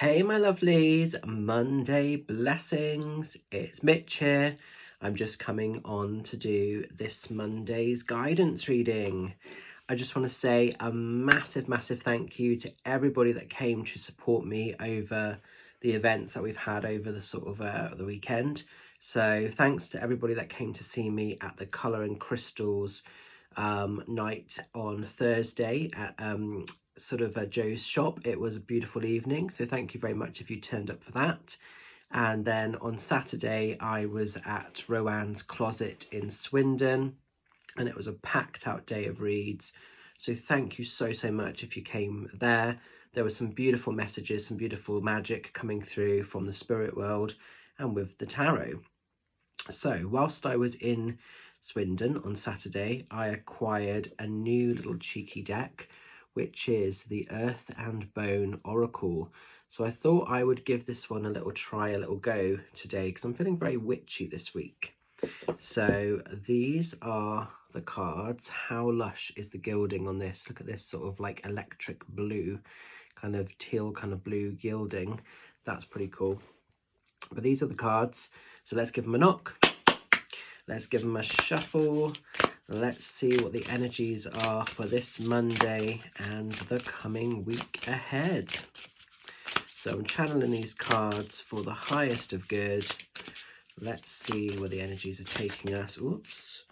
Hey, my lovelies, Monday blessings. It's Mitch here. I'm just coming on to do this Monday's guidance reading. I just want to say a massive, massive thank you to everybody that came to support me over the events that we've had over the the weekend. So thanks to everybody that came to see me at the Colour and Crystals night on Thursday at Joe's shop. It was a beautiful evening, so thank you very much if you turned up for that. And then on Saturday I was at Rowan's Closet in Swindon, and it was a packed out day of reads, so thank you so much if you came there. There were some beautiful messages, some beautiful magic coming through from the spirit world and with the tarot. So whilst I was in Swindon on Saturday, I acquired a new little cheeky deck, which is the Earth and Bone Oracle. So I thought I would give this one a little try, a little go today, because I'm feeling very witchy this week. So these are the cards. How lush is the gilding on this? Look at this sort of like electric blue, kind of teal kind of blue gilding. That's pretty cool. But these are the cards. So let's give them a knock. Let's give them a shuffle. Let's see what the energies are for this Monday and the coming week ahead. So I'm channeling these cards for the highest of good. Let's see where the energies are taking us. Oops,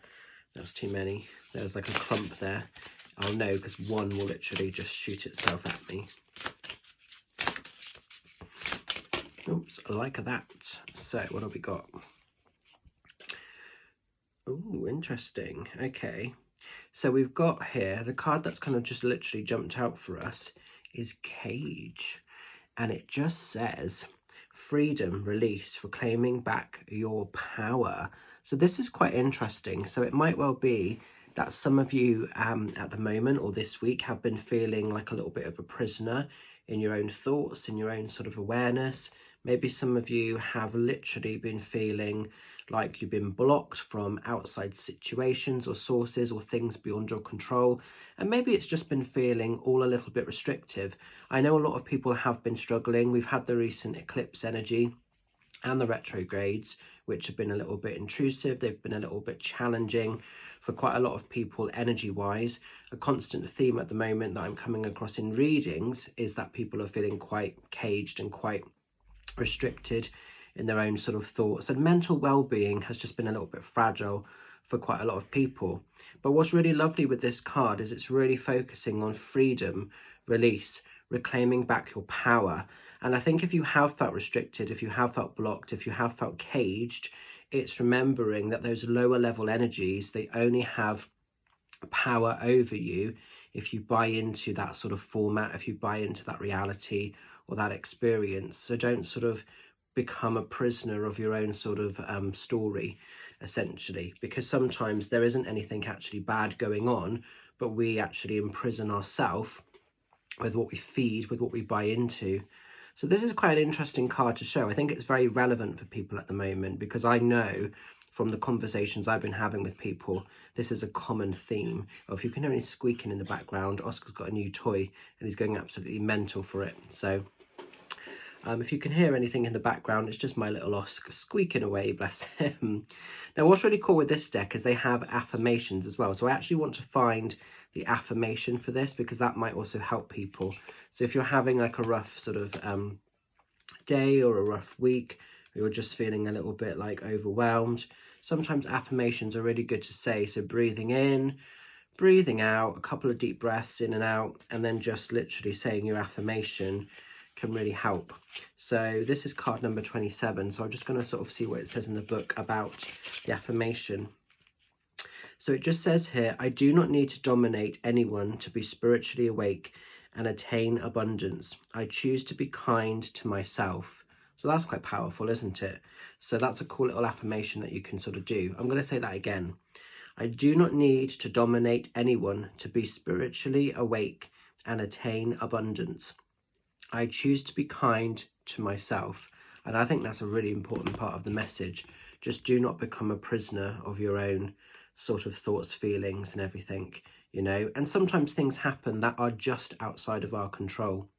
that's too many. There's like a clump there. I'll know because one will literally just shoot itself at me. Oops, like that. So what have we got? Oh, interesting. Okay, so we've got here the card that's kind of just literally jumped out for us is Cage, and it just says freedom, release, reclaiming back your power. So this is quite interesting. So it might well be that some of you at the moment or this week have been feeling like a little bit of a prisoner in your own thoughts, in your own sort of awareness. Maybe some of you have literally been feeling like you've been blocked from outside situations or sources or things beyond your control. And maybe it's just been feeling all a little bit restrictive. I know a lot of people have been struggling. We've had the recent eclipse energy and the retrogrades, which have been a little bit intrusive. They've been a little bit challenging for quite a lot of people energy wise. A constant theme at the moment that I'm coming across in readings is that people are feeling quite caged and quite restricted in their own sort of thoughts, and mental well-being has just been a little bit fragile for quite a lot of people. But what's really lovely with this card is it's really focusing on freedom, release, reclaiming back your power. And I think if you have felt restricted, if you have felt blocked, if you have felt caged, it's remembering that those lower level energies, they only have power over you if you buy into that sort of format, if you buy into that reality or that experience. So don't sort of become a prisoner of your own sort of story, essentially, because sometimes there isn't anything actually bad going on, but we actually imprison ourselves with what we feed, with what we buy into. So this is quite an interesting card to show. I think it's very relevant for people at the moment, because I know from the conversations I've been having with people, this is a common theme. Oh, if you can hear any squeaking in the background, Oscar's got a new toy and he's going absolutely mental for it. So if you can hear anything in the background, it's just my little Oscar squeaking away, bless him. Now, what's really cool with this deck is they have affirmations as well. So I actually want to find the affirmation for this, because that might also help people. So if you're having like a rough sort of day or a rough week, or you're just feeling a little bit like overwhelmed, sometimes affirmations are really good to say. So breathing in, breathing out, a couple of deep breaths in and out, and then just literally saying your affirmation can really help. So this is card number 27. So I'm just going to sort of see what it says in the book about the affirmation. So it just says here, I do not need to dominate anyone to be spiritually awake and attain abundance. I choose to be kind to myself. So that's quite powerful, isn't it? So that's a cool little affirmation that you can sort of do. I'm going to say that again. I do not need to dominate anyone to be spiritually awake and attain abundance. I choose to be kind to myself. And I think that's a really important part of the message. Just do not become a prisoner of your own sort of thoughts, feelings and everything, you know. And sometimes things happen that are just outside of our control.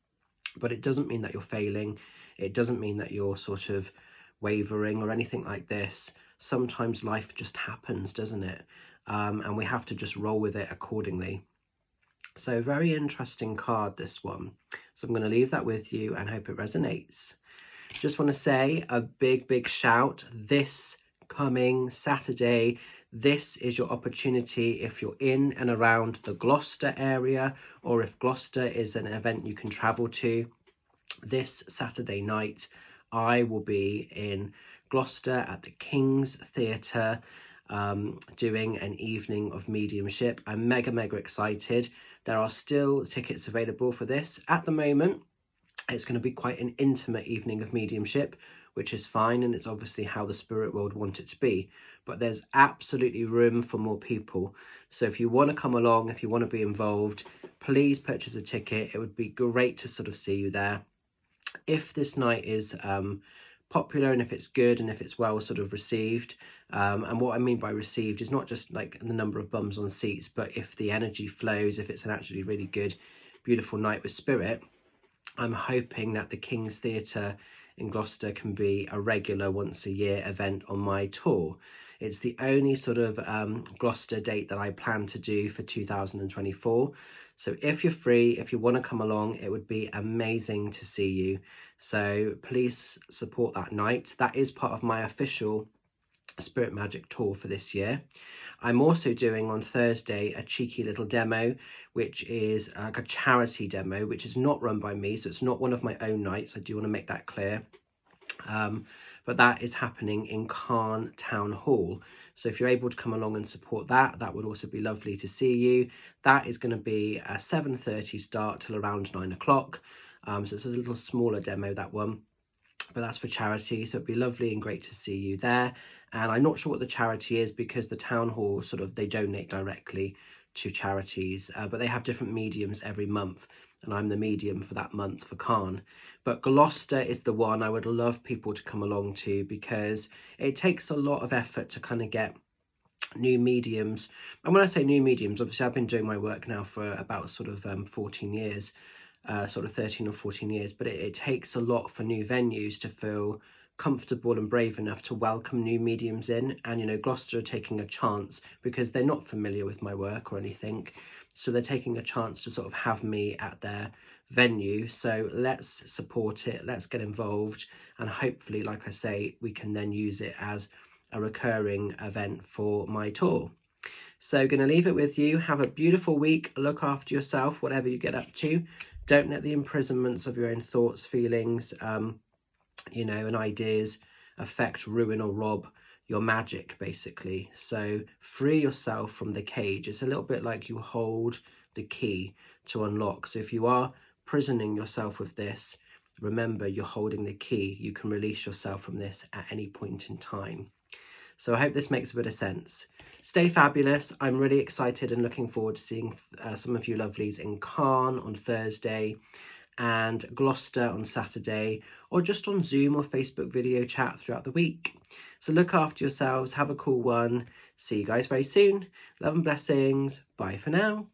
but it doesn't mean that you're failing. It doesn't mean that you're sort of wavering or anything like this. Sometimes life just happens, doesn't it? And we have to just roll with it accordingly. So very interesting card, this one. So I'm going to leave that with you and hope it resonates. Just want to say a big shout. This coming Saturday, this is your opportunity if you're in and around the Gloucester area, or if Gloucester is an event you can travel to. This Saturday night, I will be in Gloucester at the King's Theatre, doing an evening of mediumship. I'm mega excited. There are still tickets available for this at the moment. It's going to be quite an intimate evening of mediumship, which is fine, and it's obviously how the spirit world want it to be. But there's absolutely room for more people. So if you want to come along, if you want to be involved, please purchase a ticket. It would be great to sort of see you there. If this night is popular, and if it's good, and if it's well sort of received, and what I mean by received is not just like the number of bums on seats, but if the energy flows, if it's an actually really good, beautiful night with spirit, I'm hoping that the King's Theatre in Gloucester can be a regular once a year event on my tour. It's the only sort of Gloucester date that I plan to do for 2024. So if you're free, if you want to come along, it would be amazing to see you. So please support that night. That is part of my official Spirit Magic tour for this year. I'm also doing on Thursday a cheeky little demo, which is like a charity demo, which is not run by me, so it's not one of my own nights. I do want to make that clear. But that is happening in Calne Town Hall. So if you're able to come along and support that, that would also be lovely to see you. That is going to be a 7:30 start till around 9 o'clock. So it's a little smaller demo, that one. But that's for charity, so it'd be lovely and great to see you there. And I'm not sure what the charity is, because the town hall they donate directly to charities, but they have different mediums every month, and I'm the medium for that month for Calne. But Gloucester is the one I would love people to come along to, because it takes a lot of effort to kind of get new mediums. And when I say new mediums, obviously I've been doing my work now for about sort of 14 years. Sort of 13 or 14 years, but it takes a lot for new venues to feel comfortable and brave enough to welcome new mediums in. And, you know, Gloucester are taking a chance, because they're not familiar with my work or anything. So they're taking a chance to sort of have me at their venue. So let's support it, let's get involved. And hopefully, like I say, we can then use it as a recurring event for my tour. So going to leave it with you. Have a beautiful week. Look after yourself, whatever you get up to. Don't let the imprisonments of your own thoughts, feelings, you know, and ideas affect, ruin or rob your magic, basically. So free yourself from the cage. It's a little bit like you hold the key to unlock. So if you are prisoning yourself with this, remember you're holding the key. You can release yourself from this at any point in time. So I hope this makes a bit of sense. Stay fabulous. I'm really excited and looking forward to seeing some of you lovelies in Calne on Thursday, and Gloucester on Saturday, or just on Zoom or Facebook video chat throughout the week. So look after yourselves. Have a cool one. See you guys very soon. Love and blessings. Bye for now.